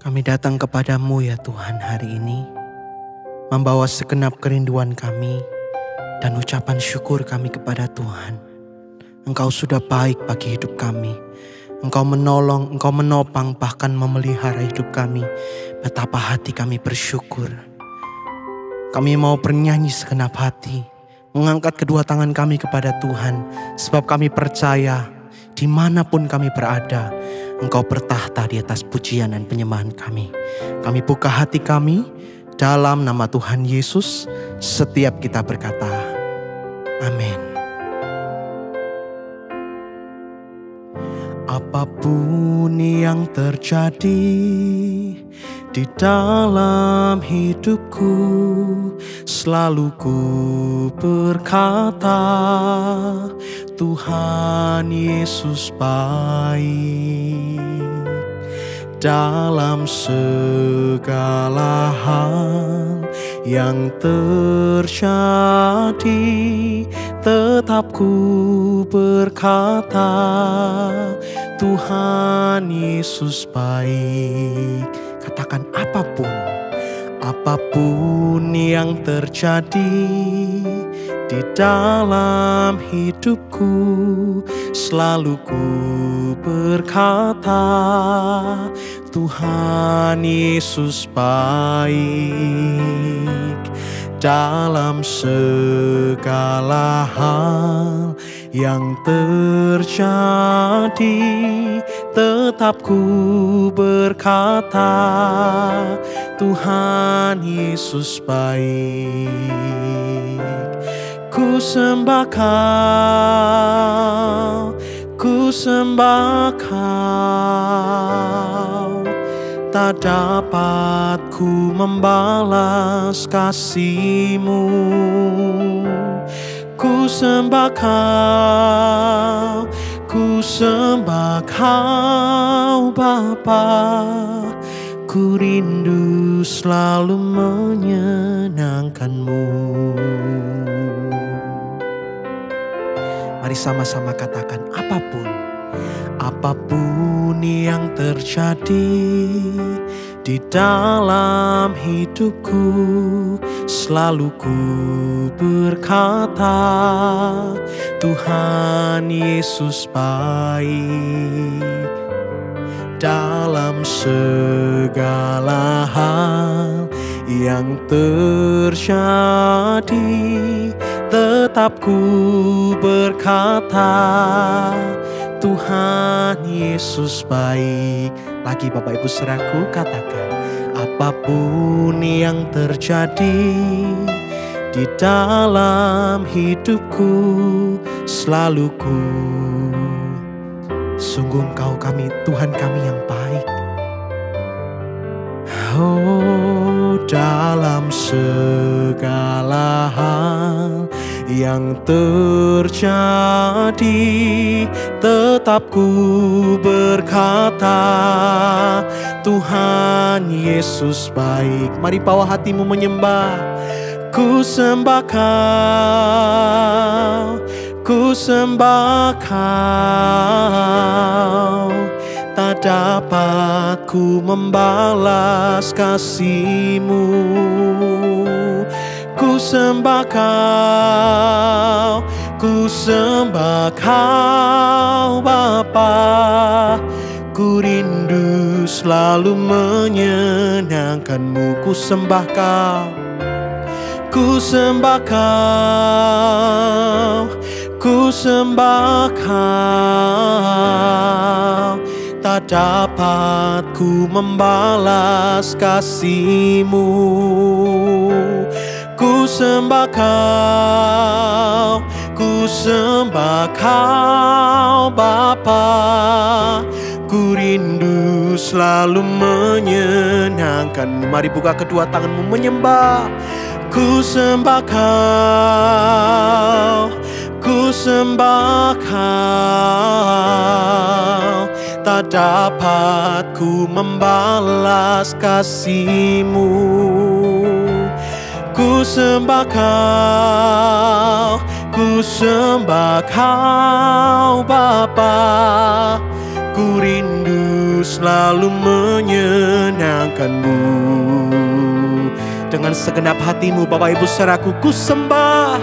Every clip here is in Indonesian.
Kami datang kepadamu ya Tuhan hari ini, membawa segenap kerinduan kami dan ucapan syukur kami kepada Tuhan. Engkau sudah baik bagi hidup kami. Engkau menolong, Engkau menopang, bahkan memelihara hidup kami. Betapa hati kami bersyukur. Kami mau bernyanyi segenap hati, mengangkat kedua tangan kami kepada Tuhan, sebab kami percaya dimanapun kami berada, Engkau bertahta di atas pujian dan penyembahan kami. Kami buka hati kami dalam nama Tuhan Yesus. Setiap kita berkata, amin. Apapun yang terjadi di dalam hidupku, selalu ku berkata, Tuhan Yesus baik. Dalam segala hal yang terjadi, tetap ku berkata, Tuhan Yesus baik. Katakan apapun yang terjadi di dalam hidupku, selalu ku berkata, Tuhan Yesus baik. Dalam segala hal yang terjadi, tetap ku berkata, Tuhan Yesus baik. Ku sembah Kau, ku sembah Kau, tak dapat ku membalas kasih-Mu. Ku sembah Kau, ku sembah Kau Bapa, ku rindu selalu menyenangkan-Mu. Mari sama-sama katakan apapun yang terjadi di dalam hidupku, selalu ku berkata, Tuhan Yesus baik. Dalam segala hal yang terjadi, tetap ku berkata, Tuhan Yesus baik. Lagi Bapak Ibu Saudaraku, katakan apapun yang terjadi di dalam hidupku, selalu ku sungguh Engkau Tuhan kami yang baik. Oh, dalam segala hal yang terjadi, tetap ku berkata, Tuhan Yesus baik. Mari bawa hatimu menyembah. Ku sembah Kau, ku sembah Kau, tak dapat ku membalas kasih-Mu. Ku sembah Kau, ku sembah Kau Bapa, ku rindu selalu menyenangkan-Mu. Ku sembah Kau, ku sembah Kau, ku sembah Kau, tak dapat ku membalas kasih-Mu. Ku sembah Kau, ku sembah Kau Bapa, ku rindu selalu menyenangkan-Mu. Mari buka kedua tanganmu menyembah. Ku sembah Kau, ku sembah Kau, tak dapat ku membalas kasih-Mu. Ku sembah Kau, ku sembah Kau Bapa, ku rindu selalu menyenangkan-Mu. Dengan segenap hatimu Bapak Ibu saudaraku, ku sembah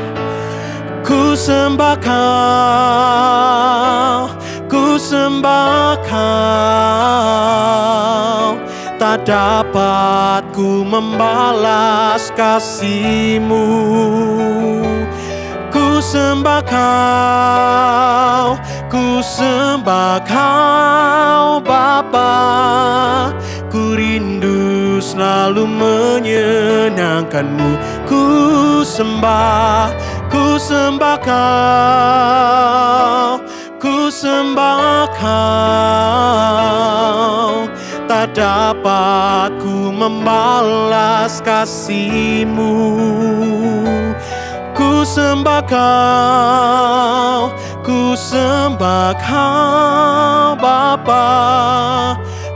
Kau, ku sembah Kau. Tak dapat ku membalas kasih-Mu. Ku sembah Kau, ku sembah Kau Bapa. Ku rindu selalu menyenangkan-Mu. Ku sembah Kau, ku sembah Kau. Tak dapat ku membalas kasih-Mu. Ku sembah Kau, ku sembah Kau Bapa.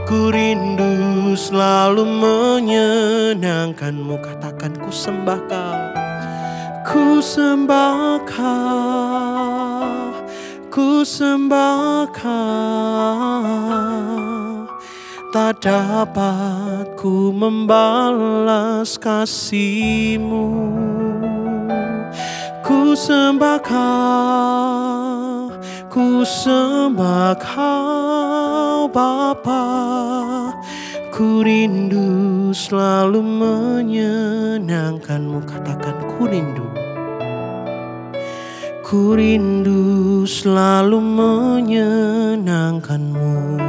Ku rindu selalu menyenangkan-Mu. Katakan, ku sembah Kau, ku sembah Kau, ku sembah Kau. Tak dapat ku membalas kasih-Mu. Ku sembah Kau, ku sembah Kau Bapa. Ku rindu selalu menyenangkan-Mu. Katakan, ku rindu. Ku rindu selalu menyenangkan-Mu.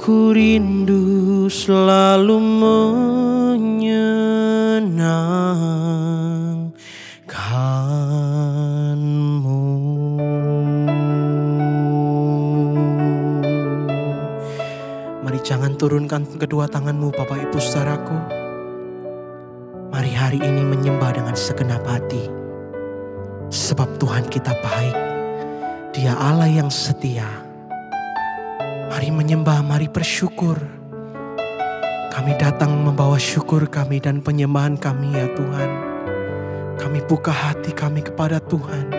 Ku rindu selalu menyenangkan-Mu. Mari jangan turunkan kedua tanganmu Bapak Ibu saudaraku. Mari hari ini menyembah dengan segenap hati. Sebab Tuhan kita baik. Dia Allah yang setia. Mari menyembah, mari bersyukur. Kami datang membawa syukur kami dan penyembahan kami ya Tuhan. Kami buka hati kami kepada Tuhan.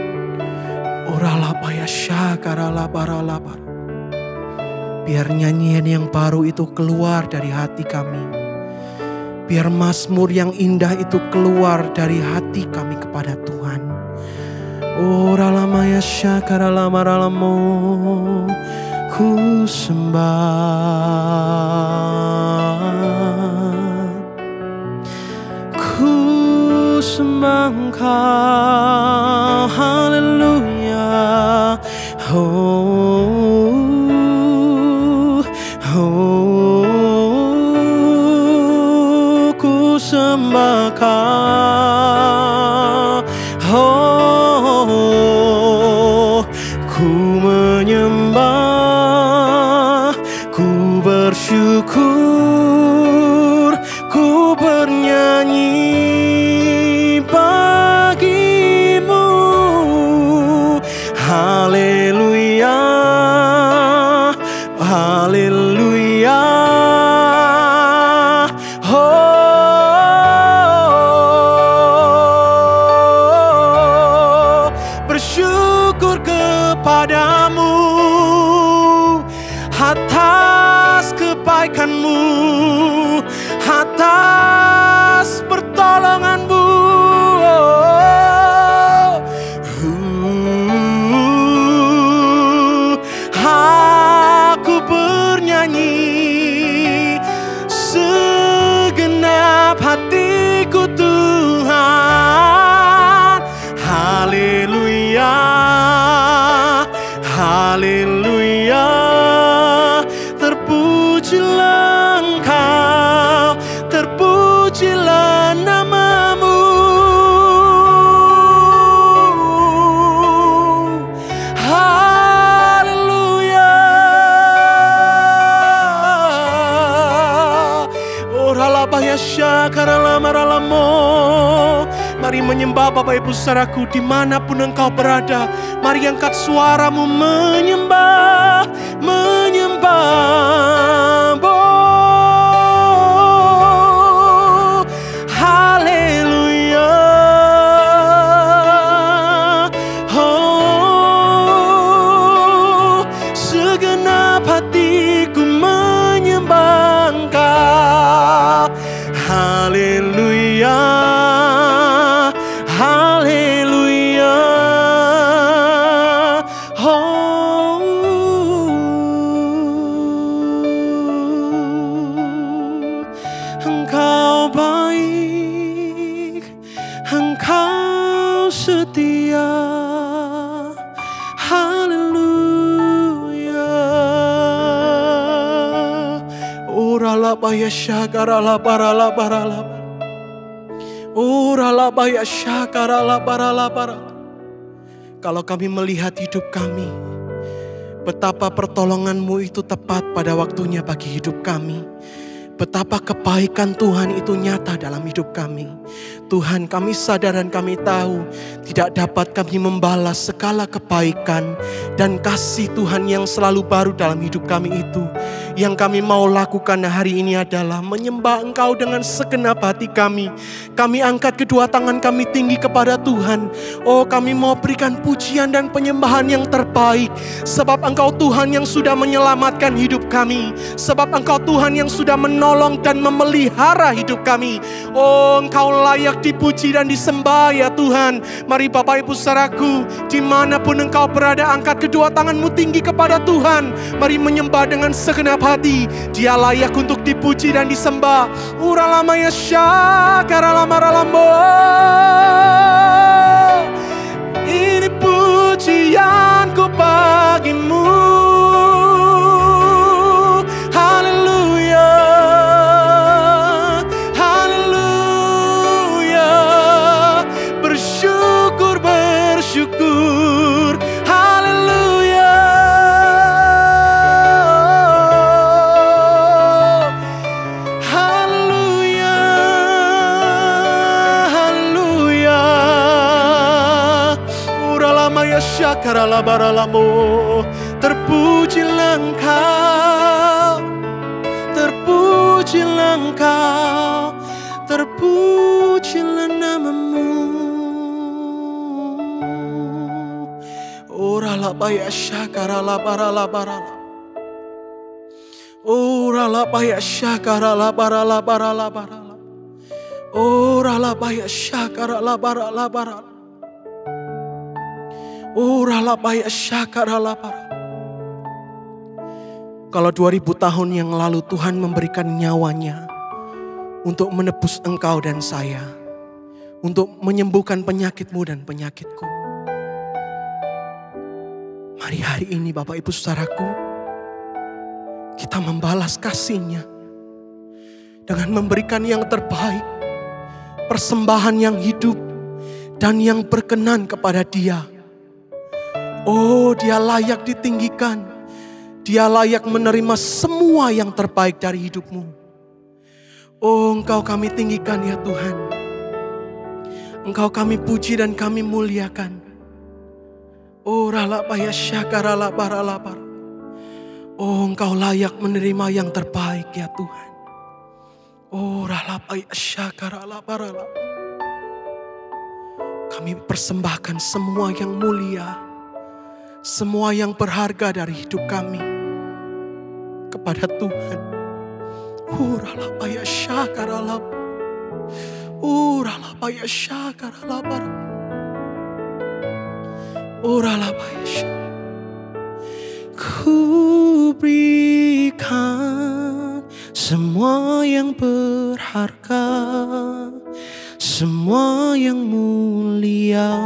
Oralabaya syakaralabaralabar. Biar nyanyian yang baru itu keluar dari hati kami. Biar mazmur yang indah itu keluar dari hati kami kepada Tuhan. Oralamaya syakaralamaralamo. Ku sembah, ku sembah Engkau, haleluya. Oh, oh, ku sembah Kau. Oh, ku menyembah, ku bersyukur, ku bernyanyi bagimu. Haleluya, haleluya. Oh, bersyukur kepadamu atas kebaikan-Mu, atas pertolongan-Mu. Aku bernyanyi segenap hatiku Tuhan. Haleluya, haleluya. Terpujilah Engkau, terpujilah nama-Mu. Haleluya. Oralabaya syakaralamaralamo. Mari menyembah Bapak Ibu saudaraku dimanapun engkau berada. Mari angkat suaramu menyembah, menyembah. Oh, haleluya. Oh, segenap Engkau baik, Engkau setia. Haleluya. Urala baya syakarala barala barala. Urala baya syakarala barala barala. Kalau kami melihat hidup kami, betapa pertolongan-Mu itu tepat pada waktunya bagi hidup kami. Betapa kebaikan Tuhan itu nyata dalam hidup kami. Tuhan, kami sadar dan kami tahu tidak dapat kami membalas segala kebaikan dan kasih Tuhan yang selalu baru dalam hidup kami itu. Yang kami mau lakukan hari ini adalah menyembah Engkau dengan segenap hati kami. Kami angkat kedua tangan kami tinggi kepada Tuhan. Oh, kami mau berikan pujian dan penyembahan yang terbaik. Sebab Engkau Tuhan yang sudah menyelamatkan hidup kami. Sebab Engkau Tuhan yang sudah menolong dan memelihara hidup kami. Oh, Engkau layak dipuji dan disembah ya Tuhan. Mari Bapak Ibu saudaraku, dimanapun Engkau berada, angkat kedua tanganmu tinggi kepada Tuhan. Mari menyembah dengan segenap hati. Dia layak untuk dipuji dan disembah. Uralama ya syakaralama ralambo. Ini pujianku bagimu. Haleluya. Haleluya. Bersyukur, bersyukur. Haleluya. Haleluya. Haleluya. Uralama ya syakarala baralamo. Terpujilah Engkau, terpujilah Engkau, terpujilah nama-Mu. Urala baya syakarala barala barala. Urala baya syakarala barala barala barala. Urala baya syakarala barala barala. Urala baya syakarala barala. Kalau 2000 tahun yang lalu Tuhan memberikan nyawanya untuk menebus engkau dan saya, untuk menyembuhkan penyakitmu dan penyakitku. Mari hari ini Bapak Ibu saudaraku, kita membalas kasih-Nya dengan memberikan yang terbaik, persembahan yang hidup dan yang berkenan kepada Dia. Oh, Dia layak ditinggikan. Dia layak menerima semua yang terbaik dari hidupmu. Oh, Engkau kami tinggikan ya Tuhan. Engkau kami puji dan kami muliakan. Oh, rala baya syakarala barala bar. Oh, Engkau layak menerima yang terbaik ya Tuhan. Oh, rala baya syakarala barala. Kami persembahkan semua yang mulia, semua yang berharga dari hidup kami kepada Tuhan. Urala baya syakarala. Urala baya syakarala bar. Urala baya syakarala. Ku berikan semua yang berharga, semua yang mulia,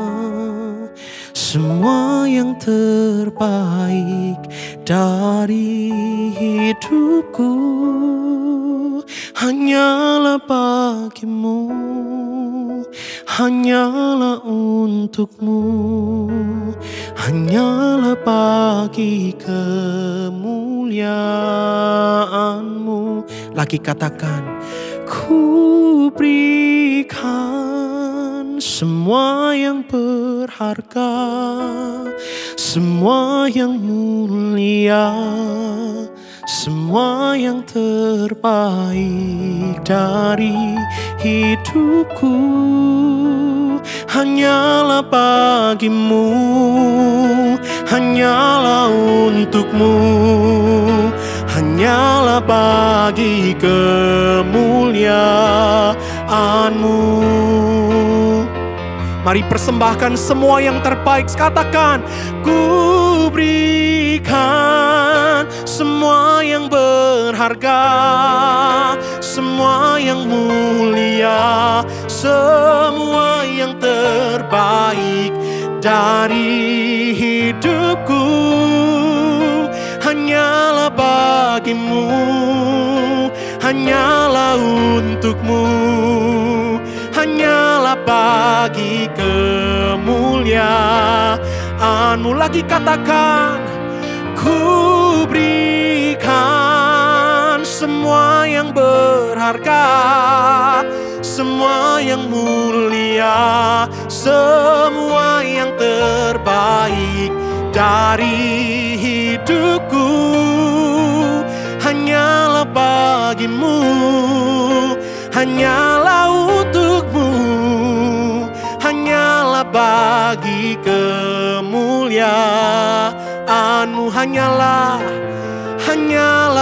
semua yang terbaik dari hidupku hanyalah bagimu, hanyalah untukmu, hanyalah bagi kemuliaanmu. Lagi katakan, ku berikan semua yang berharga, semua yang mulia, semua yang terbaik dari hidupku hanyalah bagimu, hanyalah untukmu, hanyalah bagi kemuliaanmu. Mari persembahkan semua yang terbaik. Katakan, ku berikan semua yang berharga, berharga, semua yang mulia, semua yang terbaik dari hidupku hanyalah bagimu, hanyalah untukmu, hanyalah bagi kemuliaan-Mu. Lagi katakan, ku berikan semua yang berharga, semua yang mulia, semua yang terbaik dari hidupku hanyalah bagimu, hanyalah untukmu, hanyalah bagi kemuliaan-Mu, hanyalah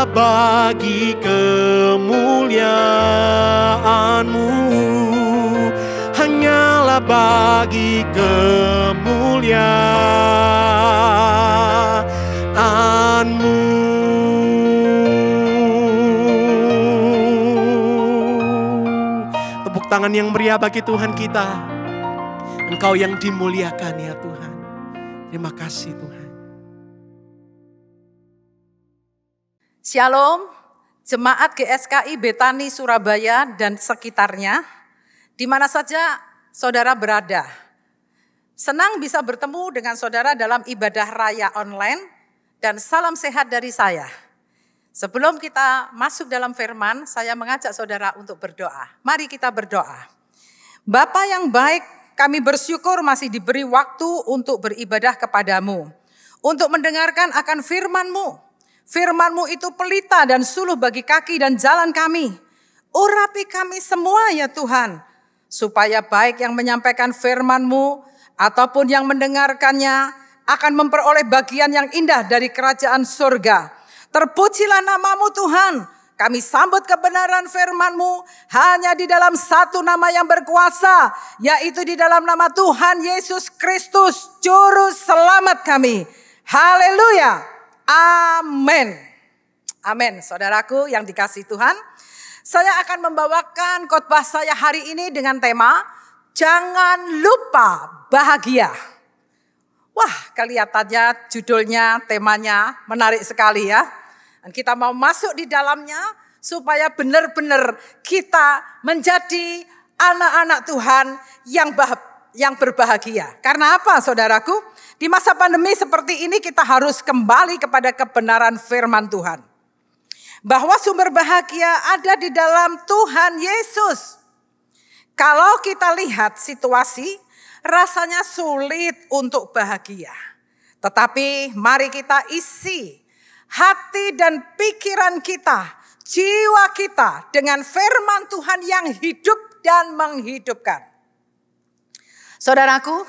bagi kemuliaan-Mu, hanyalah bagi kemuliaan-Mu. Tepuk tangan yang meriah bagi Tuhan kita. Engkau yang dimuliakan ya Tuhan. Terima kasih Tuhan. Shalom, Jemaat GSKI Betani Surabaya dan sekitarnya, di mana saja saudara berada. Senang bisa bertemu dengan saudara dalam ibadah raya online dan salam sehat dari saya. Sebelum kita masuk dalam firman, saya mengajak saudara untuk berdoa. Mari kita berdoa. Bapa yang baik, kami bersyukur masih diberi waktu untuk beribadah kepadamu, untuk mendengarkan akan firman-Mu. Firman-Mu itu pelita dan suluh bagi kaki dan jalan kami. Urapi kami semua ya Tuhan, supaya baik yang menyampaikan firman-Mu ataupun yang mendengarkannya akan memperoleh bagian yang indah dari kerajaan surga. Terpujilah nama-Mu Tuhan. Kami sambut kebenaran firman-Mu hanya di dalam satu nama yang berkuasa, yaitu di dalam nama Tuhan Yesus Kristus, Juru Selamat kami. Haleluya. Amin. Amin. Saudaraku yang dikasihi Tuhan, saya akan membawakan khotbah saya hari ini dengan tema Jangan Lupa Bahagia. Wah, kelihatannya judulnya, temanya menarik sekali ya. Dan kita mau masuk di dalamnya supaya benar-benar kita menjadi anak-anak Tuhan yang berbahagia. Karena apa saudaraku? Di masa pandemi seperti ini kita harus kembali kepada kebenaran firman Tuhan. Bahwa sumber bahagia ada di dalam Tuhan Yesus. Kalau kita lihat situasi, rasanya sulit untuk bahagia. Tetapi mari kita isi hati dan pikiran kita, jiwa kita dengan firman Tuhan yang hidup dan menghidupkan. Saudaraku,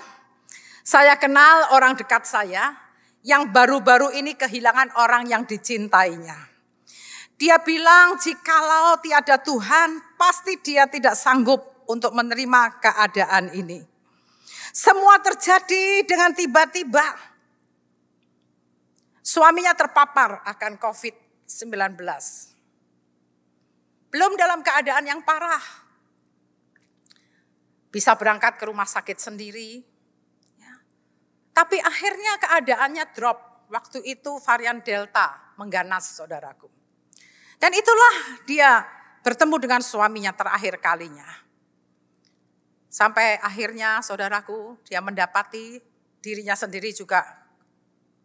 saya kenal orang dekat saya yang baru-baru ini kehilangan orang yang dicintainya. Dia bilang jikalau tiada Tuhan, pasti dia tidak sanggup untuk menerima keadaan ini. Semua terjadi dengan tiba-tiba. Suaminya terpapar akan COVID-19. Belum dalam keadaan yang parah. Bisa berangkat ke rumah sakit sendiri. Ya. Tapi akhirnya keadaannya drop. Waktu itu varian Delta mengganas saudaraku. Dan itulah dia bertemu dengan suaminya terakhir kalinya. Sampai akhirnya saudaraku dia mendapati dirinya sendiri juga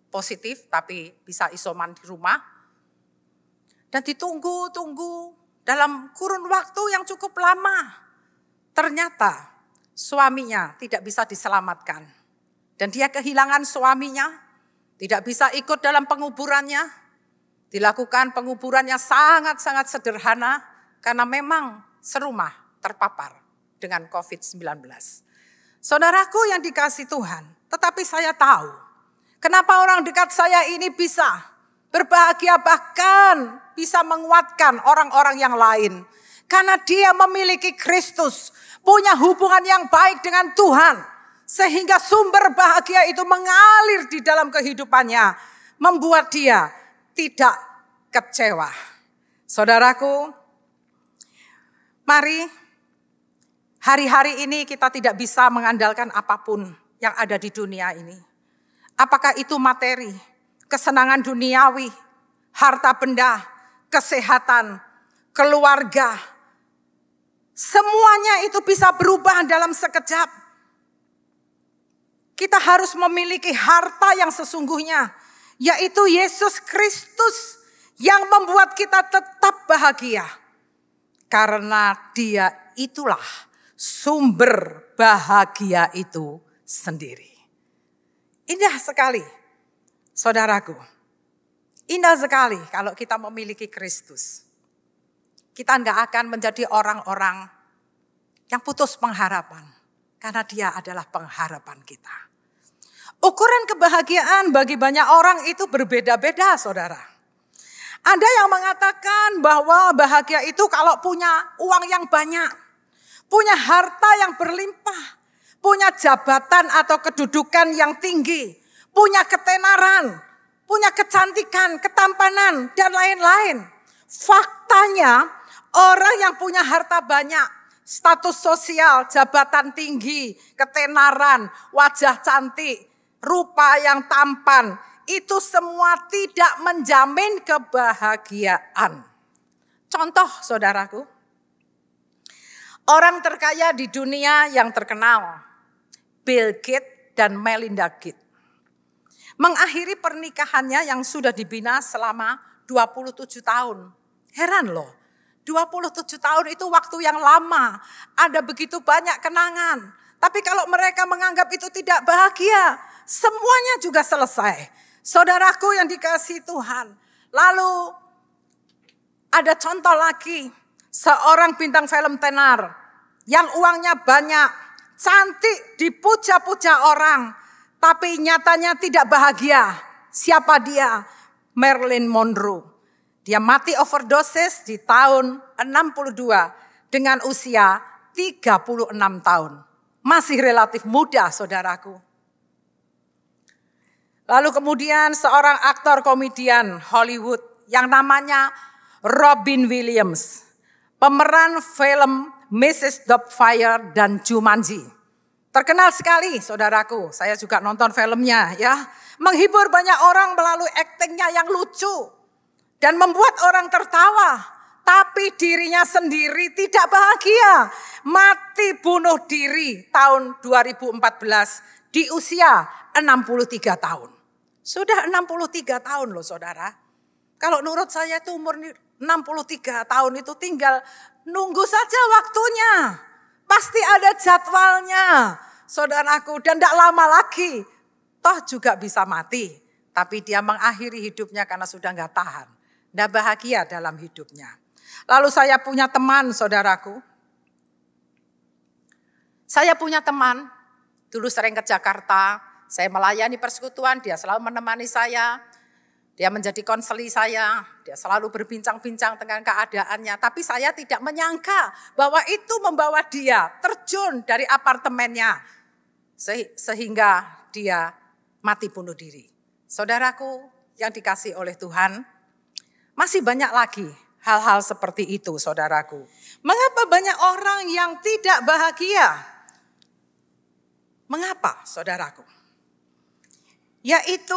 positif tapi bisa isoman di rumah. Dan ditunggu-tunggu dalam kurun waktu yang cukup lama. Ternyata suaminya tidak bisa diselamatkan. Dan dia kehilangan suaminya, tidak bisa ikut dalam penguburannya. Dilakukan penguburannya sangat-sangat sederhana karena memang serumah terpapar dengan COVID-19. Saudaraku yang dikasihi Tuhan, tetapi saya tahu kenapa orang dekat saya ini bisa berbahagia bahkan bisa menguatkan orang-orang yang lain. Karena dia memiliki Kristus, punya hubungan yang baik dengan Tuhan. Sehingga sumber bahagia itu mengalir di dalam kehidupannya. Membuat dia tidak kecewa. Saudaraku, mari hari-hari ini kita tidak bisa mengandalkan apapun yang ada di dunia ini. Apakah itu materi, kesenangan duniawi, harta benda, kesehatan, keluarga. Semuanya itu bisa berubah dalam sekejap. Kita harus memiliki harta yang sesungguhnya, yaitu Yesus Kristus yang membuat kita tetap bahagia. Karena Dia itulah sumber bahagia itu sendiri. Indah sekali, saudaraku. Indah sekali kalau kita memiliki Kristus. Kita enggak akan menjadi orang-orang yang putus pengharapan. Karena Dia adalah pengharapan kita. Ukuran kebahagiaan bagi banyak orang itu berbeda-beda, saudara. Ada yang mengatakan bahwa bahagia itu kalau punya uang yang banyak, punya harta yang berlimpah, punya jabatan atau kedudukan yang tinggi, punya ketenaran, punya kecantikan, ketampanan, dan lain-lain. Faktanya orang yang punya harta banyak, status sosial, jabatan tinggi, ketenaran, wajah cantik, rupa yang tampan, itu semua tidak menjamin kebahagiaan. Contoh, saudaraku, orang terkaya di dunia yang terkenal, Bill Gates dan Melinda Gates, mengakhiri pernikahannya yang sudah dibina selama 27 tahun. Heran loh, 27 tahun itu waktu yang lama, ada begitu banyak kenangan. Tapi kalau mereka menganggap itu tidak bahagia, semuanya juga selesai. Saudaraku yang dikasihi Tuhan. Lalu ada contoh lagi. Seorang bintang film tenar. Yang uangnya banyak. Cantik, dipuja-puja orang. Tapi nyatanya tidak bahagia. Siapa dia? Marilyn Monroe. Dia mati overdosis di tahun 62 dengan usia 36 tahun. Masih relatif muda, saudaraku. Lalu kemudian seorang aktor komedian Hollywood yang namanya Robin Williams. Pemeran film Mrs. Doubtfire dan Jumanji. Terkenal sekali, saudaraku. Saya juga nonton filmnya ya. Menghibur banyak orang melalui aktingnya yang lucu. Dan membuat orang tertawa. Tapi dirinya sendiri tidak bahagia. Mati bunuh diri tahun 2014 di usia 63 tahun. Sudah 63 tahun loh saudara. Kalau menurut saya itu umur 63 tahun itu tinggal nunggu saja waktunya. Pasti ada jadwalnya saudaraku dan tidak lama lagi. Toh juga bisa mati. Tapi dia mengakhiri hidupnya karena sudah nggak tahan. Tidak bahagia dalam hidupnya. Lalu saya punya teman saudaraku. Saya punya teman dulu sering ke Jakarta. Saya melayani persekutuan, dia selalu menemani saya. Dia menjadi konseli saya, dia selalu berbincang-bincang dengan keadaannya. Tapi saya tidak menyangka bahwa itu membawa dia terjun dari apartemennya. Sehingga dia mati bunuh diri. Saudaraku yang dikasih oleh Tuhan, masih banyak lagi hal-hal seperti itu saudaraku. Mengapa banyak orang yang tidak bahagia? Mengapa saudaraku? Yaitu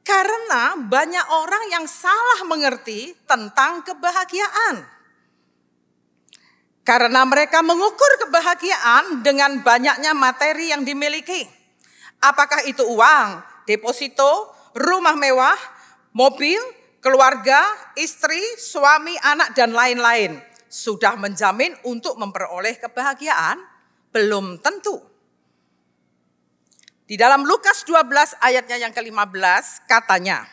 karena banyak orang yang salah mengerti tentang kebahagiaan. Karena mereka mengukur kebahagiaan dengan banyaknya materi yang dimiliki. Apakah itu uang, deposito, rumah mewah, mobil, keluarga, istri, suami, anak, dan lain-lain. Sudah menjamin untuk memperoleh kebahagiaan? Belum tentu. Di dalam Lukas 12 ayatnya yang ke-15 katanya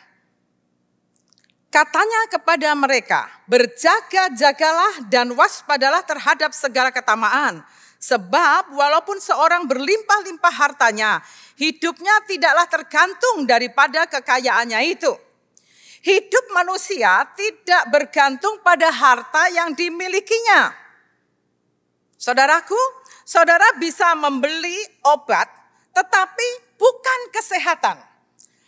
kepada mereka, berjaga-jagalah dan waspadalah terhadap segala ketamaan. Sebab walaupun seorang berlimpah-limpah hartanya, hidupnya tidaklah tergantung daripada kekayaannya itu. Hidup manusia tidak bergantung pada harta yang dimilikinya. Saudaraku, saudara bisa membeli obat tetapi bukan kesehatan.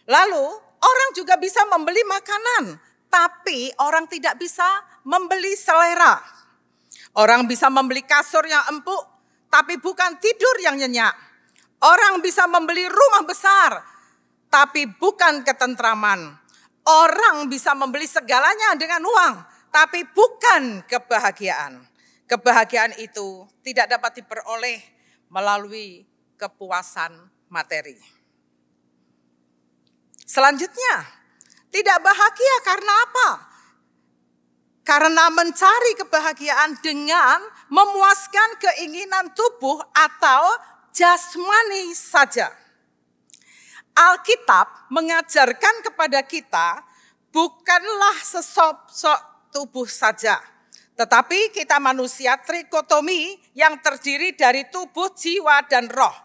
Lalu orang juga bisa membeli makanan, tapi orang tidak bisa membeli selera. Orang bisa membeli kasur yang empuk, tapi bukan tidur yang nyenyak. Orang bisa membeli rumah besar, tapi bukan ketentraman. Orang bisa membeli segalanya dengan uang, tapi bukan kebahagiaan. Kebahagiaan itu tidak dapat diperoleh melalui kepuasan materi. Selanjutnya, tidak bahagia karena apa? Karena mencari kebahagiaan dengan memuaskan keinginan tubuh atau jasmani saja. Alkitab mengajarkan kepada kita bukanlah sesosok tubuh saja, tetapi kita manusia trikotomi yang terdiri dari tubuh, jiwa, dan roh.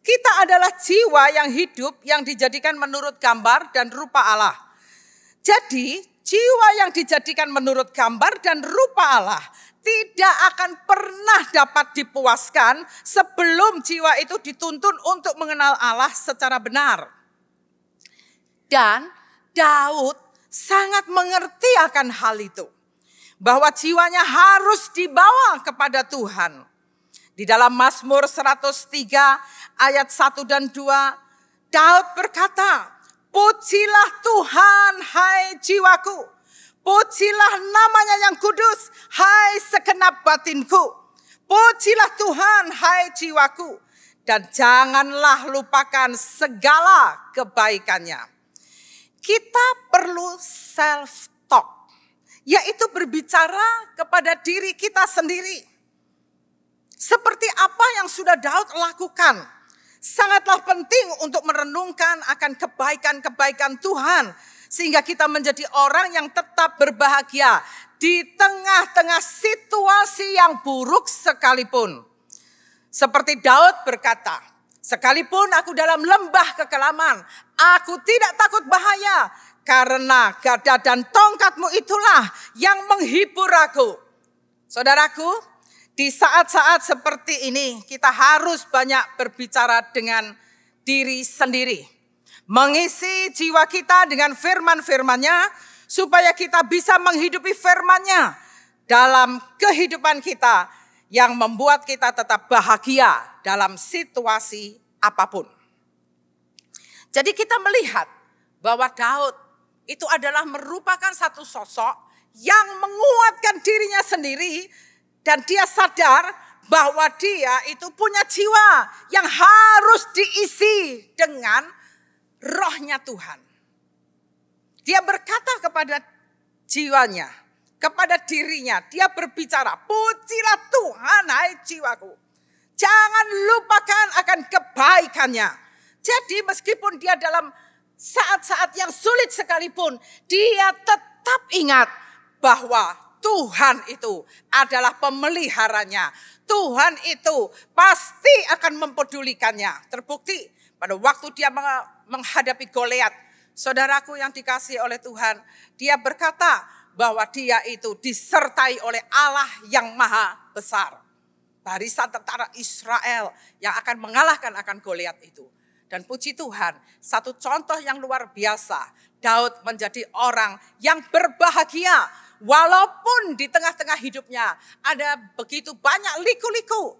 Kita adalah jiwa yang hidup yang dijadikan menurut gambar dan rupa Allah. Jadi jiwa yang dijadikan menurut gambar dan rupa Allah tidak akan pernah dapat dipuaskan sebelum jiwa itu dituntun untuk mengenal Allah secara benar. Dan Daud sangat mengerti akan hal itu, bahwa jiwanya harus dibawa kepada Tuhan. Di dalam Mazmur 103 ayat 1 dan 2, Daud berkata, "Pujilah Tuhan, hai jiwaku. Pujilah namanya yang kudus, hai segenap batinku. Pujilah Tuhan, hai jiwaku. Dan janganlah lupakan segala kebaikannya." Kita perlu self-talk, yaitu berbicara kepada diri kita sendiri. Seperti apa yang sudah Daud lakukan. Sangatlah penting untuk merenungkan akan kebaikan-kebaikan Tuhan. Sehingga kita menjadi orang yang tetap berbahagia di tengah-tengah situasi yang buruk sekalipun. Seperti Daud berkata, "Sekalipun aku dalam lembah kekelaman, aku tidak takut bahaya. Karena gada dan tongkatmu itulah yang menghibur aku." Saudaraku, di saat-saat seperti ini kita harus banyak berbicara dengan diri sendiri. Mengisi jiwa kita dengan firman-firman-Nya supaya kita bisa menghidupi firman-Nya dalam kehidupan kita yang membuat kita tetap bahagia dalam situasi apapun. Jadi kita melihat bahwa Daud itu adalah merupakan satu sosok yang menguatkan dirinya sendiri. Dan dia sadar bahwa dia itu punya jiwa yang harus diisi dengan rohnya Tuhan. Dia berkata kepada jiwanya, kepada dirinya, dia berbicara, "Pujilah Tuhan, hai jiwaku. Jangan lupakan akan kebaikannya." Jadi meskipun dia dalam saat-saat yang sulit sekalipun, dia tetap ingat bahwa Tuhan itu adalah pemeliharanya. Tuhan itu pasti akan mempedulikannya. Terbukti pada waktu dia menghadapi Goliat, saudaraku yang dikasihi oleh Tuhan, dia berkata bahwa dia itu disertai oleh Allah yang maha besar. Barisan tentara Israel yang akan mengalahkan akan Goliat itu. Dan puji Tuhan, satu contoh yang luar biasa, Daud menjadi orang yang berbahagia. Walaupun di tengah-tengah hidupnya ada begitu banyak liku-liku.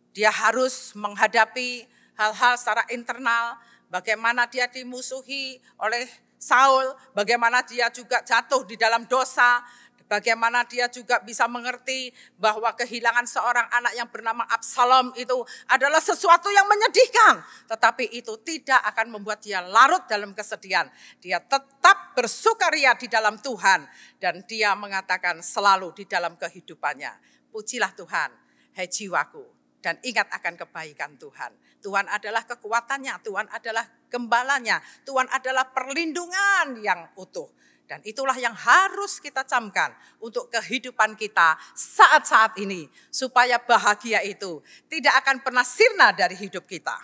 Dia harus menghadapi hal-hal secara internal. Bagaimana dia dimusuhi oleh Saul. Bagaimana dia juga jatuh di dalam dosa. Bagaimana dia juga bisa mengerti bahwa kehilangan seorang anak yang bernama Absalom itu adalah sesuatu yang menyedihkan. Tetapi itu tidak akan membuat dia larut dalam kesedihan. Dia tetap bersukaria di dalam Tuhan. Dan dia mengatakan selalu di dalam kehidupannya, "Pujilah Tuhan, hai jiwaku. Dan ingat akan kebaikan Tuhan." Tuhan adalah kekuatannya, Tuhan adalah gembalanya, Tuhan adalah perlindungan yang utuh. Dan itulah yang harus kita camkan untuk kehidupan kita saat-saat ini. Supaya bahagia itu tidak akan pernah sirna dari hidup kita.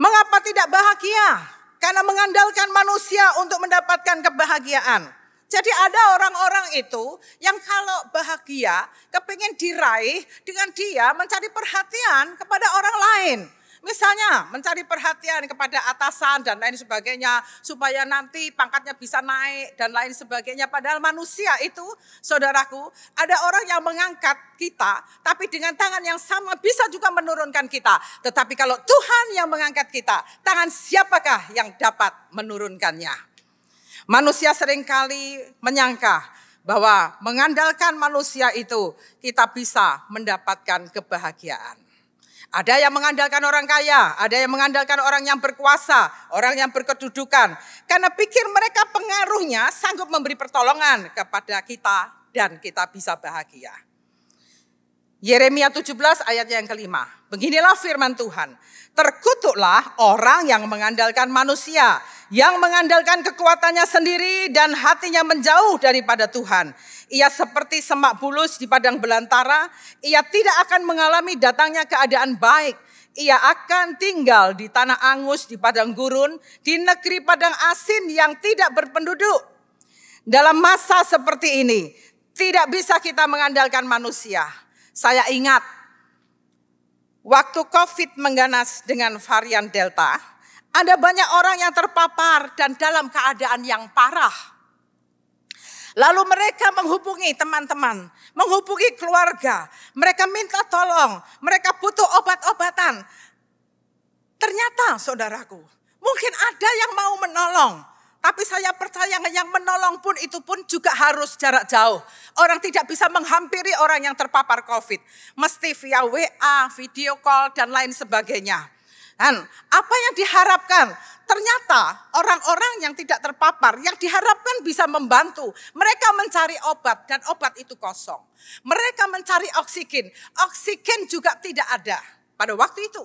Mengapa tidak bahagia? Karena mengandalkan manusia untuk mendapatkan kebahagiaan. Jadi ada orang-orang itu yang kalau bahagia kepingin diraih dengan dia mencari perhatian kepada orang lain. Misalnya mencari perhatian kepada atasan dan lain sebagainya supaya nanti pangkatnya bisa naik dan lain sebagainya. Padahal manusia itu, saudaraku, ada orang yang mengangkat kita tapi dengan tangan yang sama bisa juga menurunkan kita. Tetapi kalau Tuhan yang mengangkat kita, tangan siapakah yang dapat menurunkannya? Manusia seringkali menyangka bahwa mengandalkan manusia itu kita bisa mendapatkan kebahagiaan. Ada yang mengandalkan orang kaya, ada yang mengandalkan orang yang berkuasa, orang yang berkedudukan. Karena pikir mereka pengaruhnya sanggup memberi pertolongan kepada kita dan kita bisa bahagia. Yeremia 17 ayat yang kelima. Beginilah firman Tuhan. Terkutuklah orang yang mengandalkan manusia, yang mengandalkan kekuatannya sendiri dan hatinya menjauh daripada Tuhan. Ia seperti semak bulus di padang belantara, ia tidak akan mengalami datangnya keadaan baik. Ia akan tinggal di tanah angus, di padang gurun, di negeri padang asin yang tidak berpenduduk. Dalam masa seperti ini, tidak bisa kita mengandalkan manusia. Saya ingat waktu COVID mengganas dengan varian Delta, ada banyak orang yang terpapar dan dalam keadaan yang parah. Lalu mereka menghubungi teman-teman, menghubungi keluarga. Mereka minta tolong, mereka butuh obat-obatan. Ternyata saudaraku, mungkin ada yang mau menolong. Tapi saya percaya yang menolong pun itu pun juga harus jarak jauh. Orang tidak bisa menghampiri orang yang terpapar COVID. Mesti via WA, video call dan lain sebagainya. Dan apa yang diharapkan? Ternyata orang-orang yang tidak terpapar, yang diharapkan bisa membantu. Mereka mencari obat dan obat itu kosong. Mereka mencari oksigen. Oksigen juga tidak ada pada waktu itu.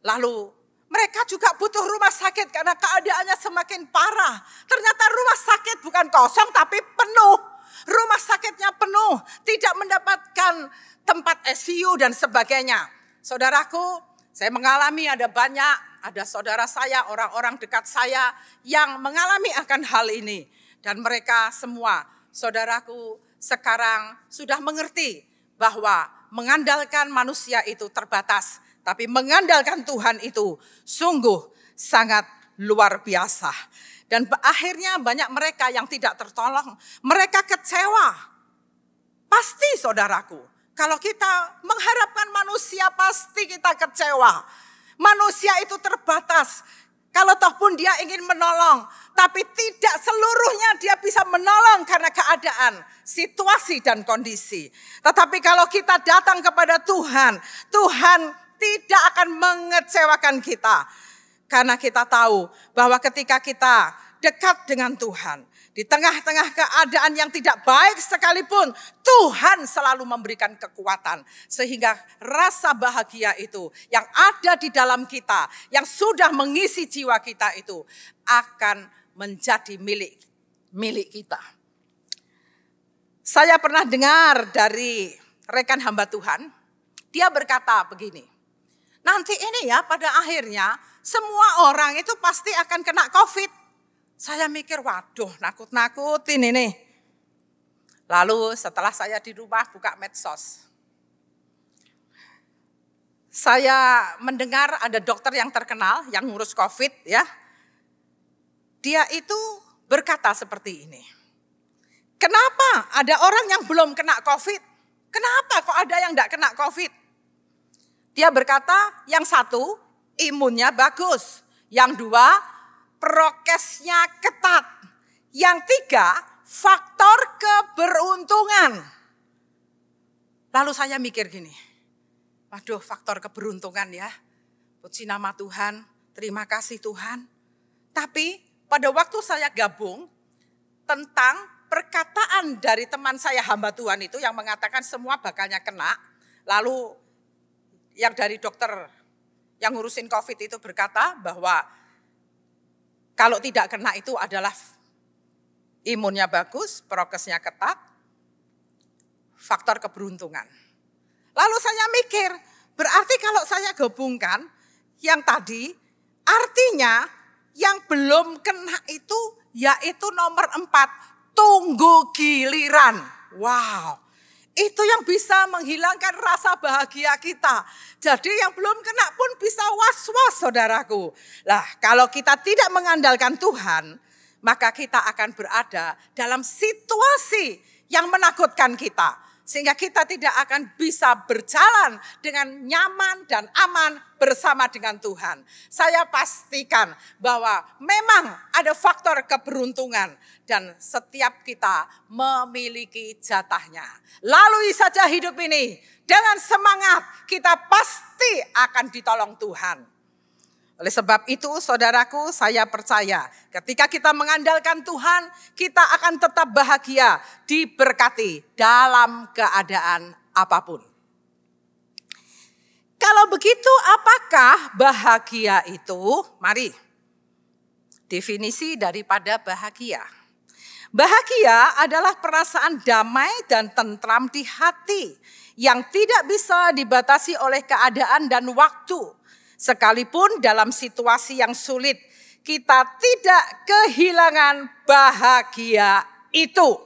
Lalu mereka juga butuh rumah sakit karena keadaannya semakin parah. Ternyata rumah sakit bukan kosong tapi penuh. Rumah sakitnya penuh, tidak mendapatkan tempat ICU dan sebagainya. Saudaraku, saya mengalami ada saudara saya, orang-orang dekat saya yang mengalami akan hal ini. Dan mereka semua, saudaraku, sekarang sudah mengerti bahwa mengandalkan manusia itu terbatas. Tapi mengandalkan Tuhan itu sungguh sangat luar biasa. Dan akhirnya banyak mereka yang tidak tertolong. Mereka kecewa. Pasti saudaraku, kalau kita mengharapkan manusia pasti kita kecewa. Manusia itu terbatas. Kalau toh pun dia ingin menolong, tapi tidak seluruhnya dia bisa menolong karena keadaan, situasi dan kondisi. Tetapi kalau kita datang kepada Tuhan, Tuhan tidak akan mengecewakan kita. Karena kita tahu bahwa ketika kita dekat dengan Tuhan, di tengah-tengah keadaan yang tidak baik sekalipun, Tuhan selalu memberikan kekuatan. Sehingga rasa bahagia itu yang ada di dalam kita, yang sudah mengisi jiwa kita itu, akan menjadi milik kita. Saya pernah dengar dari rekan hamba Tuhan, dia berkata begini, nanti ini ya pada akhirnya semua orang itu pasti akan kena COVID. Saya mikir, waduh nakut-nakutin ini. Lalu setelah saya di rumah buka medsos. Saya mendengar ada dokter yang terkenal yang ngurus COVID ya. Dia itu berkata seperti ini. Kenapa ada orang yang belum kena COVID? Kenapa kok ada yang enggak kena COVID? Dia berkata yang satu imunnya bagus. Yang dua prokesnya ketat. Yang tiga faktor keberuntungan. Lalu saya mikir gini. Waduh faktor keberuntungan ya. Puji nama Tuhan. Terima kasih Tuhan. Tapi pada waktu saya gabung tentang perkataan dari teman saya hamba Tuhan itu yang mengatakan semua bakalnya kena. Lalu yang dari dokter yang ngurusin COVID itu berkata bahwa kalau tidak kena itu adalah imunnya bagus, prokesnya ketat, faktor keberuntungan. Lalu saya mikir, berarti kalau saya gabungkan yang tadi, artinya yang belum kena itu yaitu nomor 4, tunggu giliran. Wow, Itu yang bisa menghilangkan rasa bahagia kita. Jadi yang belum kena pun bisa was-was, saudaraku. Lah, kalau kita tidak mengandalkan Tuhan, maka kita akan berada dalam situasi yang menakutkan kita. Sehingga kita tidak akan bisa berjalan dengan nyaman dan aman bersama dengan Tuhan. Saya pastikan bahwa memang ada faktor keberuntungan dan setiap kita memiliki jatahnya. Lalui saja hidup ini dengan semangat, kita pasti akan ditolong Tuhan. Oleh sebab itu, saudaraku, saya percaya ketika kita mengandalkan Tuhan, kita akan tetap bahagia, diberkati dalam keadaan apapun. Kalau begitu, apakah bahagia itu? Mari, definisi daripada bahagia. Bahagia adalah perasaan damai dan tentram di hati yang tidak bisa dibatasi oleh keadaan dan waktu. Sekalipun dalam situasi yang sulit, kita tidak kehilangan bahagia itu.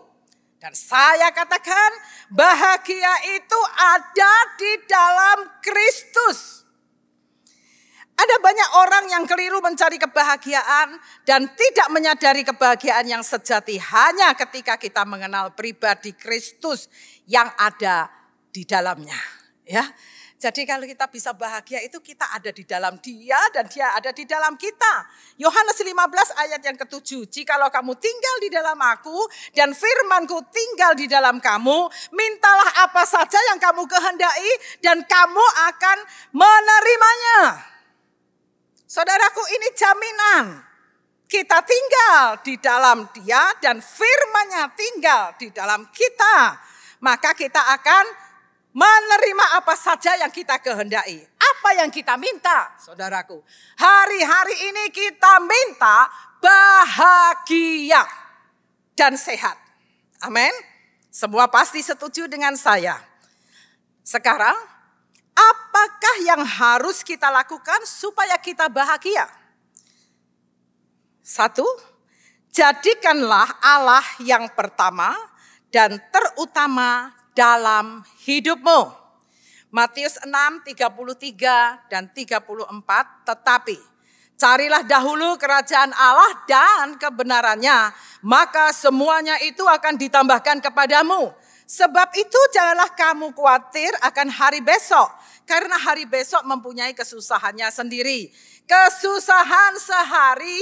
Dan saya katakan bahagia itu ada di dalam Kristus. Ada banyak orang yang keliru mencari kebahagiaan dan tidak menyadari kebahagiaan yang sejati hanya ketika kita mengenal pribadi Kristus yang ada di dalamnya. Ya. Jadi kalau kita bisa bahagia itu kita ada di dalam Dia dan Dia ada di dalam kita. Yohanes 15 ayat yang ke-7. Jikalau kamu tinggal di dalam aku dan firman-Ku tinggal di dalam kamu, mintalah apa saja yang kamu kehendaki dan kamu akan menerimanya. Saudaraku, ini jaminan. Kita tinggal di dalam Dia dan firman-Nya tinggal di dalam kita. Maka kita akan menerima apa saja yang kita kehendaki. Apa yang kita minta, saudaraku? Hari-hari ini kita minta bahagia dan sehat. Amin. Semua pasti setuju dengan saya. Sekarang, apakah yang harus kita lakukan supaya kita bahagia? 1, jadikanlah Allah yang pertama dan terutama dalam hidupmu. Matius 6:33 dan 34, tetapi carilah dahulu kerajaan Allah dan kebenarannya, maka semuanya itu akan ditambahkan kepadamu. Sebab itu janganlah kamu khawatir akan hari besok, karena hari besok mempunyai kesusahannya sendiri. Kesusahan sehari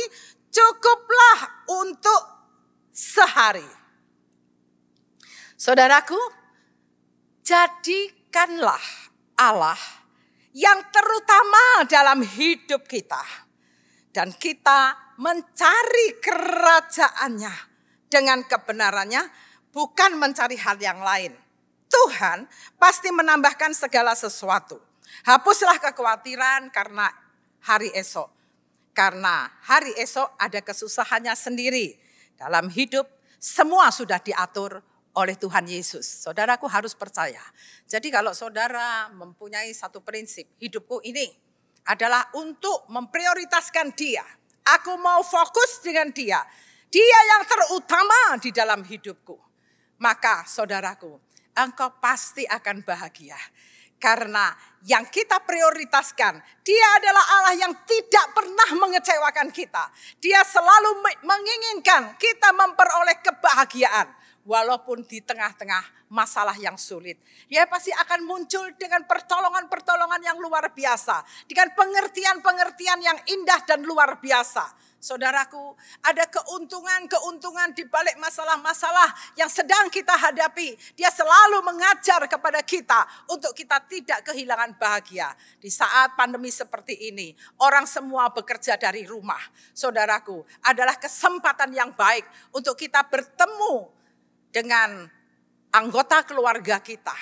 cukuplah untuk sehari. Saudaraku, jadikanlah Allah yang terutama dalam hidup kita. Dan kita mencari kerajaannya dengan kebenarannya, bukan mencari hal yang lain. Tuhan pasti menambahkan segala sesuatu. Hapuslah kekhawatiran karena hari esok. Karena hari esok ada kesusahannya sendiri. Dalam hidup semua sudah diatur oleh Tuhan Yesus. Saudaraku harus percaya. Jadi kalau saudara mempunyai satu prinsip, hidupku ini adalah untuk memprioritaskan Dia. Aku mau fokus dengan Dia. Dia yang terutama di dalam hidupku. Maka saudaraku, engkau pasti akan bahagia. Karena yang kita prioritaskan, Dia adalah Allah yang tidak pernah mengecewakan kita. Dia selalu menginginkan kita memperoleh kebahagiaan. Walaupun di tengah-tengah masalah yang sulit. Dia pasti akan muncul dengan pertolongan-pertolongan yang luar biasa. Dengan pengertian-pengertian yang indah dan luar biasa. Saudaraku, ada keuntungan-keuntungan di balik masalah-masalah yang sedang kita hadapi. Dia selalu mengajar kepada kita untuk kita tidak kehilangan bahagia. Di saat pandemi seperti ini, orang semua bekerja dari rumah. Saudaraku, adalah kesempatan yang baik untuk kita bertemu dengan anggota keluarga kita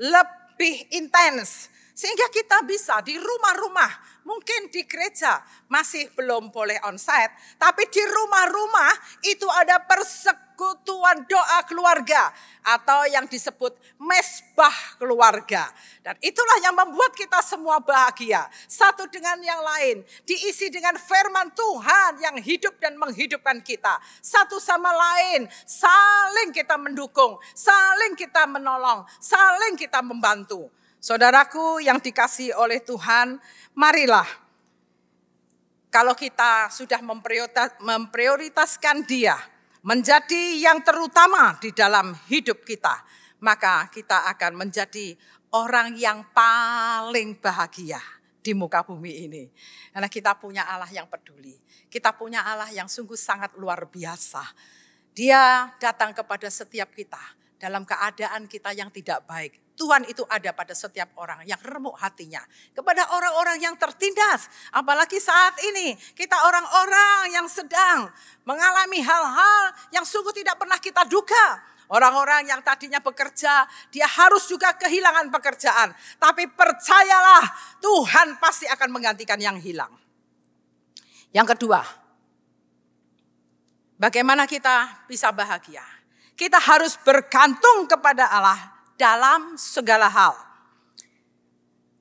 lebih intens sehingga kita bisa di rumah-rumah, mungkin di gereja masih belum boleh onsite, tapi di rumah-rumah itu ada persekutuan persekutuan doa keluarga atau yang disebut mesbah keluarga. Dan itulah yang membuat kita semua bahagia. Satu dengan yang lain, diisi dengan firman Tuhan yang hidup dan menghidupkan kita. Satu sama lain, saling kita mendukung, saling kita menolong, saling kita membantu. Saudaraku yang dikasihi oleh Tuhan, marilah kalau kita sudah memprioritaskan Dia menjadi yang terutama di dalam hidup kita, maka kita akan menjadi orang yang paling bahagia di muka bumi ini. Karena kita punya Allah yang peduli. Kita punya Allah yang sungguh sangat luar biasa. Dia datang kepada setiap kita dalam keadaan kita yang tidak baik. Tuhan itu ada pada setiap orang yang remuk hatinya. Kepada orang-orang yang tertindas. Apalagi saat ini kita orang-orang yang sedang mengalami hal-hal yang sungguh tidak pernah kita duga. Orang-orang yang tadinya bekerja, dia harus juga kehilangan pekerjaan. Tapi percayalah, Tuhan pasti akan menggantikan yang hilang. Yang kedua, bagaimana kita bisa bahagia? Kita harus bergantung kepada Allah dalam segala hal.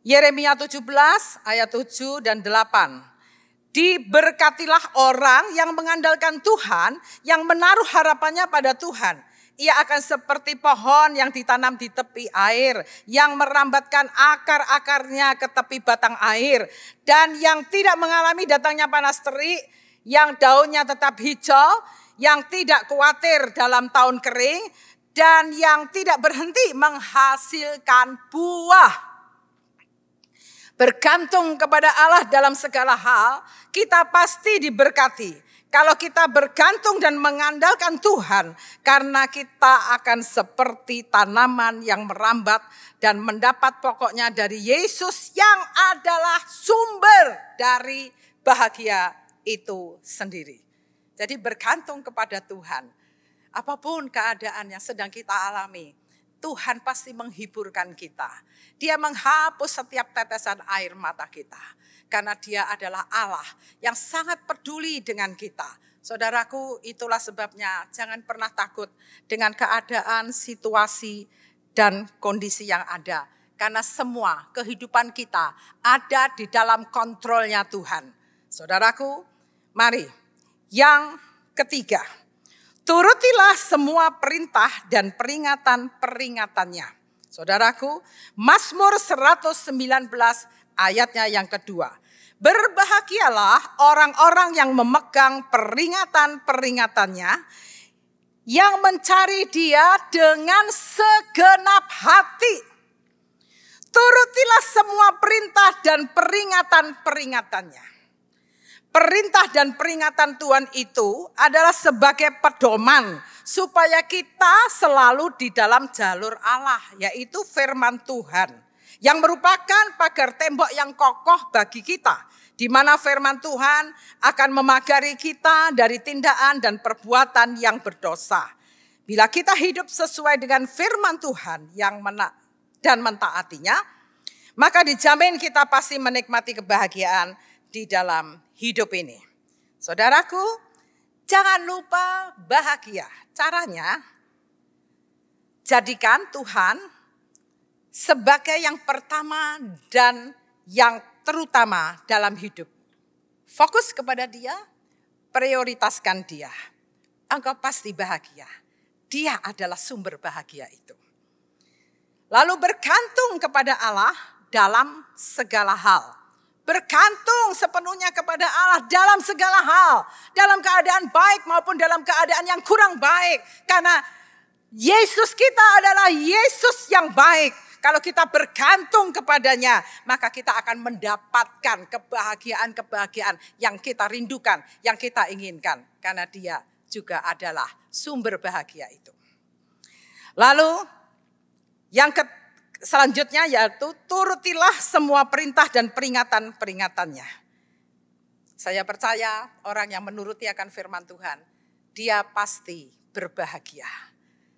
Yeremia 17 ayat 7 dan 8. Diberkatilah orang yang mengandalkan Tuhan, yang menaruh harapannya pada Tuhan. Ia akan seperti pohon yang ditanam di tepi air, yang merambatkan akar-akarnya ke tepi batang air, dan yang tidak mengalami datangnya panas terik, yang daunnya tetap hijau, yang tidak khawatir dalam tahun kering, dan yang tidak berhenti menghasilkan buah. Bergantung kepada Allah dalam segala hal, kita pasti diberkati. Kalau kita bergantung dan mengandalkan Tuhan, karena kita akan seperti tanaman yang merambat dan mendapat pokoknya dari Yesus yang adalah sumber dari bahagia itu sendiri. Jadi bergantung kepada Tuhan. Apapun keadaan yang sedang kita alami, Tuhan pasti menghiburkan kita. Dia menghapus setiap tetesan air mata kita. Karena Dia adalah Allah yang sangat peduli dengan kita. Saudaraku, itulah sebabnya jangan pernah takut dengan keadaan, situasi, dan kondisi yang ada. Karena semua kehidupan kita ada di dalam kontrolnya Tuhan. Saudaraku, mari yang ketiga. Turutilah semua perintah dan peringatan-peringatannya. Saudaraku, Mazmur 119 ayatnya yang kedua. Berbahagialah orang-orang yang memegang peringatan-peringatannya, yang mencari Dia dengan segenap hati. Turutilah semua perintah dan peringatan-peringatannya. Perintah dan peringatan Tuhan itu adalah sebagai pedoman supaya kita selalu di dalam jalur Allah, yaitu firman Tuhan yang merupakan pagar tembok yang kokoh bagi kita, di mana firman Tuhan akan memagari kita dari tindakan dan perbuatan yang berdosa. Bila kita hidup sesuai dengan firman Tuhan dan mentaatinya, maka dijamin kita pasti menikmati kebahagiaan di dalam hidup ini. Saudaraku, jangan lupa bahagia. Caranya, jadikan Tuhan sebagai yang pertama dan yang terutama dalam hidup. Fokus kepada Dia, prioritaskan Dia. Engkau pasti bahagia. Dia adalah sumber bahagia itu. Lalu bergantung kepada Allah dalam segala hal. Bergantung sepenuhnya kepada Allah dalam segala hal. Dalam keadaan baik maupun dalam keadaan yang kurang baik. Karena Yesus kita adalah Yesus yang baik. Kalau kita bergantung kepadanya, maka kita akan mendapatkan kebahagiaan-kebahagiaan yang kita rindukan, yang kita inginkan. Karena Dia juga adalah sumber bahagia itu. Lalu yang selanjutnya yaitu turutilah semua perintah dan peringatan-peringatannya. Saya percaya orang yang menuruti akan firman Tuhan, dia pasti berbahagia.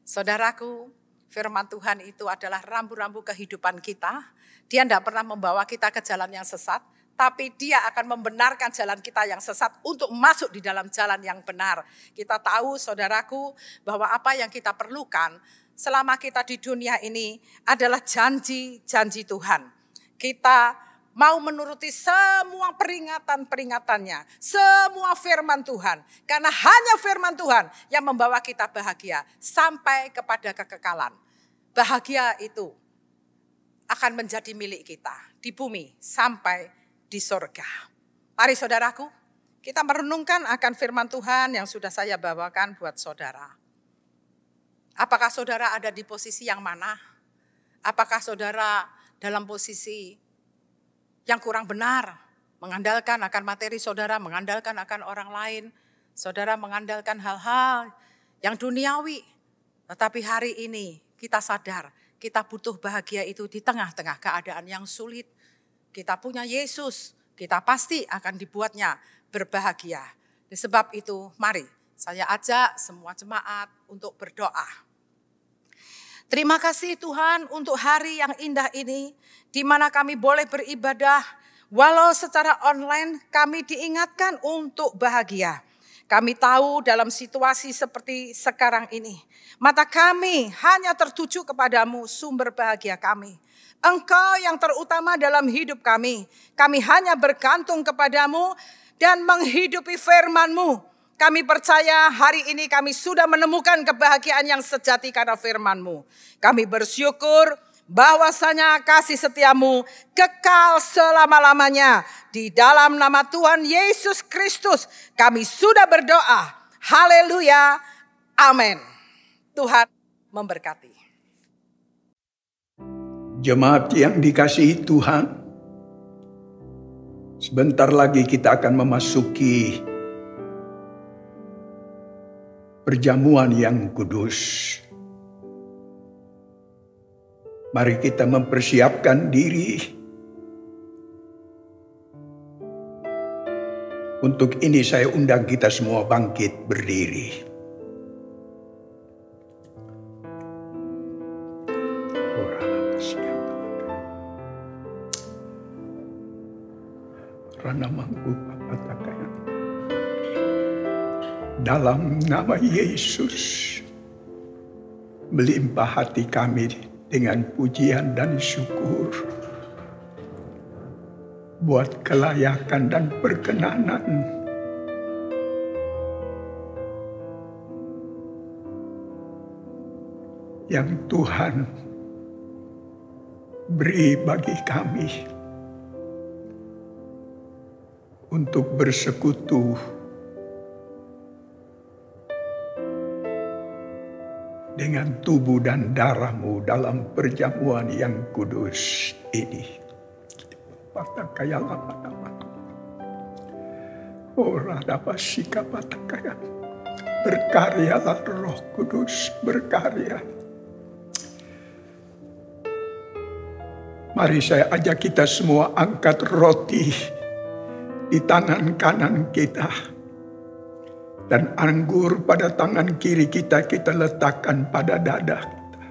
Saudaraku, firman Tuhan itu adalah rambu-rambu kehidupan kita. Dia tidak pernah membawa kita ke jalan yang sesat, tapi Dia akan membenarkan jalan kita yang sesat untuk masuk di dalam jalan yang benar. Kita tahu saudaraku bahwa apa yang kita perlukan selama kita di dunia ini adalah janji-janji Tuhan. Kita mau menuruti semua peringatan-peringatannya, semua firman Tuhan. Karena hanya firman Tuhan yang membawa kita bahagia sampai kepada kekekalan. Bahagia itu akan menjadi milik kita di bumi sampai di surga. Mari saudaraku, kita merenungkan akan firman Tuhan yang sudah saya bawakan buat saudara. Apakah saudara ada di posisi yang mana? Apakah saudara dalam posisi yang kurang benar, mengandalkan akan materi saudara, mengandalkan akan orang lain, saudara mengandalkan hal-hal yang duniawi. Tetapi hari ini kita sadar, kita butuh bahagia itu di tengah-tengah keadaan yang sulit. Kita punya Yesus, kita pasti akan dibuatnya berbahagia. Sebab itu mari saya ajak semua jemaat untuk berdoa. Terima kasih Tuhan untuk hari yang indah ini, di mana kami boleh beribadah, walau secara online kami diingatkan untuk bahagia. Kami tahu dalam situasi seperti sekarang ini, mata kami hanya tertuju kepadamu, sumber bahagia kami. Engkau yang terutama dalam hidup kami. Kami hanya bergantung kepadamu dan menghidupi firman-Mu. Kami percaya hari ini kami sudah menemukan kebahagiaan yang sejati karena firman-Mu. Kami bersyukur bahwasanya kasih setiamu kekal selama-lamanya. Di dalam nama Tuhan Yesus Kristus kami sudah berdoa. Haleluya. Amin. Tuhan memberkati. Jemaat yang dikasihi Tuhan, sebentar lagi kita akan memasuki perjamuan yang kudus. Mari kita mempersiapkan diri. Untuk ini saya undang kita semua bangkit berdiri. Dalam nama Yesus, melimpah hati kami dengan pujian dan syukur buat kelayakan dan perkenanan yang Tuhan beri bagi kami untuk bersekutu dengan tubuh dan darah-Mu dalam perjamuan yang kudus ini. Berkaryalah Roh Kudus, berkarya. Mari saya ajak kita semua angkat roti di tangan kanan kita. Dan anggur pada tangan kiri kita, kita letakkan pada dada kita.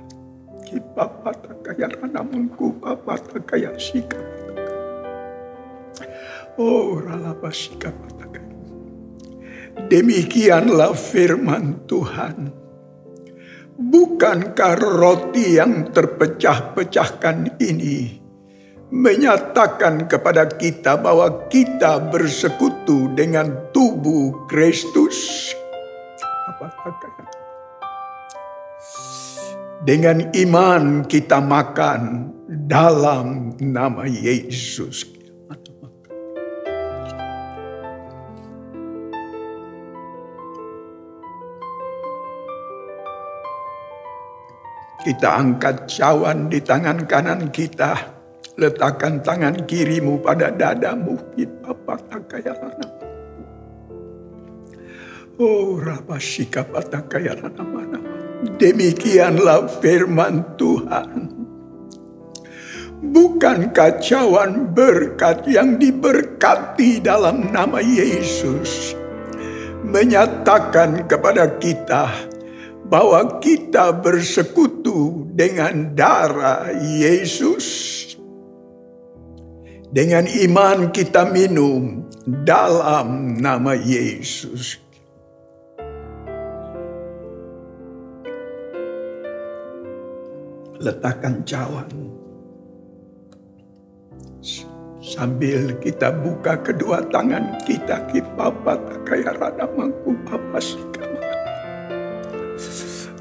Demikianlah firman Tuhan. Bukankah roti yang terpecah-pecahkan ini menyatakan kepada kita bahwa kita bersekutu dengan tubuh Kristus? Dengan iman kita makan dalam nama Yesus. Kita angkat cawan di tangan kanan kita. Letakkan tangan kirimu pada dadamu. Demikianlah firman Tuhan. Bukankah cawan berkat yang diberkati dalam nama Yesus menyatakan kepada kita bahwa kita bersekutu dengan darah Yesus? Dengan iman kita minum dalam nama Yesus. Letakkan cawan. Sambil kita buka kedua tangan kita,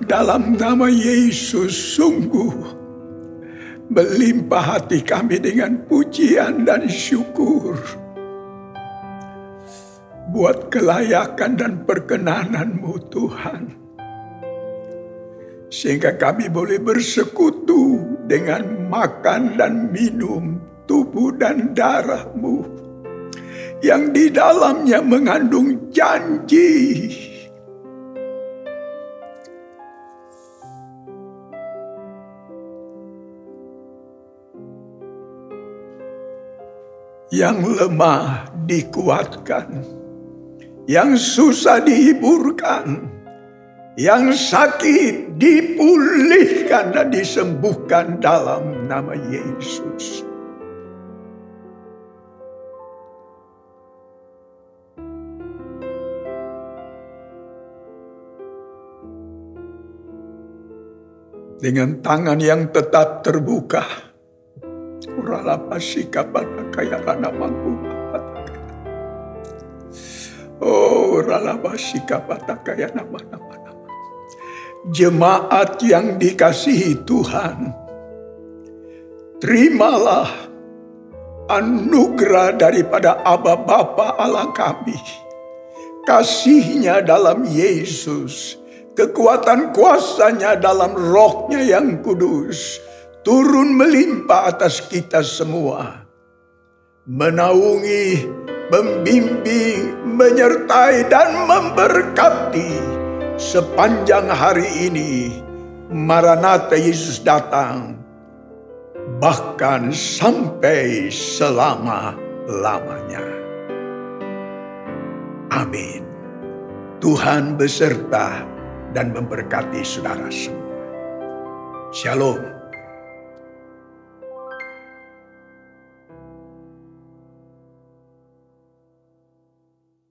dalam nama Yesus sungguh melimpah hati kami dengan pujian dan syukur buat kelayakan dan perkenanan-Mu Tuhan. Sehingga kami boleh bersekutu dengan makan dan minum tubuh dan darah-Mu yang di dalamnya mengandung janji yang lemah dikuatkan, yang susah dihiburkan, yang sakit dipulihkan dan disembuhkan dalam nama Yesus. Dengan tangan yang tetap terbuka, jemaat yang dikasihi Tuhan, terimalah anugerah daripada Aba Bapa Allah kami, kasih-Nya dalam Yesus, kekuatan kuasa-Nya dalam Roh-Nya yang kudus, turun melimpah atas kita semua, menaungi, membimbing, menyertai, dan memberkati sepanjang hari ini. Maranatha, Yesus datang, bahkan sampai selama-lamanya. Amin. Tuhan beserta dan memberkati saudara semua. Shalom.